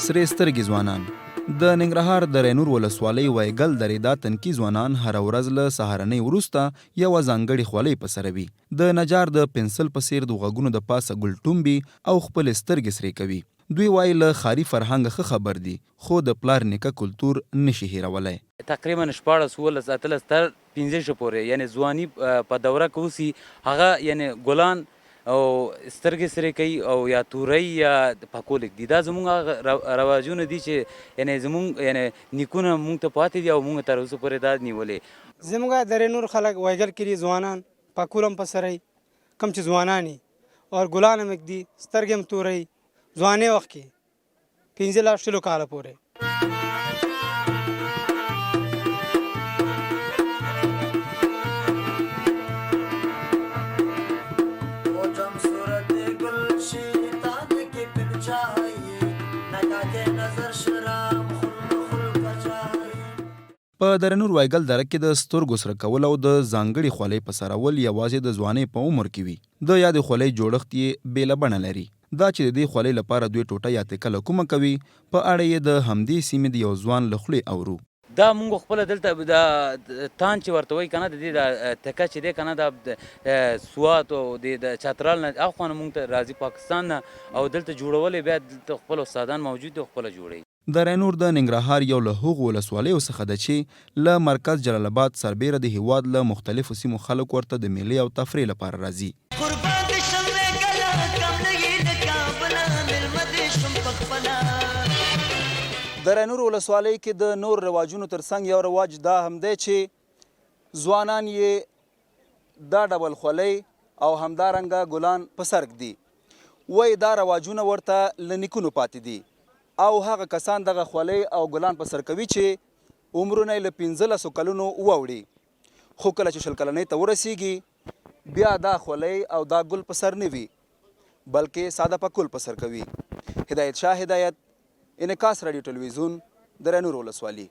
سرې سترګې ځوانان. د ننګرهار د رینور ولسوالۍ وایګل درې دا تنکي ځوانان هره ورځ له سهارنۍ وروسته یوه ځانګړې خولۍ په سروي. د نجار د پنسل په څیر د غوږونو د پاسه ګلټومبي او خپلې سترګې سرې کوي. دوی وایي له ښاري فرهنګه ښه خبر دي، خو د پلار نیکه کلتور نشي هیرولی. تقریبا 14 15 اتلس تر 15 پورې یعنی ځواني په دوره کې اوسي هغه یعنی ګلان او سترګې سرې کوي او یا تورۍ یا پکول دي. دا زموږ رواجونه دي چې یعنی زموږ یعنی نیکونه موږ ته پاتې دي او موږ تر اوسه پورې دا نیولې. زموږ د رینور خلک وایګل کې دي ځوانان پکول هم په سرۍ کم چې ځوانان او ګلان هم ږدي سترګې هم تورۍ ځوانۍ وخت کې 15 شلو کاله پورې. په د رینور وایګل دره کې د سترګو سره کول او د ځانګړې خولۍ په سرول یوازې د ځوانۍ په عمر کې وي. د یادې خولۍ جوړښت یې بېله بڼه لري. دا چې د دې خولۍ لپاره دوی ټوټه یا تکه له کومه کوي په اړه یې د همدې سیمې د یو ځوان له خولې اورو. دا مونږ خپله دلته د تان چې ورته وایي که نه د دې د تکه چې دی که نه د سوات او د چترال نه اخوا نه مونږ ته راځي پاکستان نه او دلته جوړولې بیا دلته خپل استادان موجود دي خپله جوړوي. د رینور د ننګرهار یو له هغو ولسوالیو څخه ده چې له مرکز جلال آباد سربیره د هیواد له مختلفو سیمو خلک ورته د میلې او تفریح لپاره راځي. د رینور ولسوالۍ کې د نور رواجونو ترڅنګ یو رواج دا هم دی چې ځوانان یې دا ډول خولۍ او همدارنګه ګلان په سر ږدي. وایي دا رواجونه ورته له نیکونو پاتې دي او هغه کسان دغه خولۍ او ګلان په سر کوي چې عمرونه یې له 15 کلونو واوړي. خو کله چې 20 کلنۍ ته ورسیږي بیا دا خولۍ او دا ګل په سر نه وي بلکې ساده پکول په سر کوي. هدایت شاه هدایت، انعکاس رادیو ټلویزیون، د رینور ولسوالي.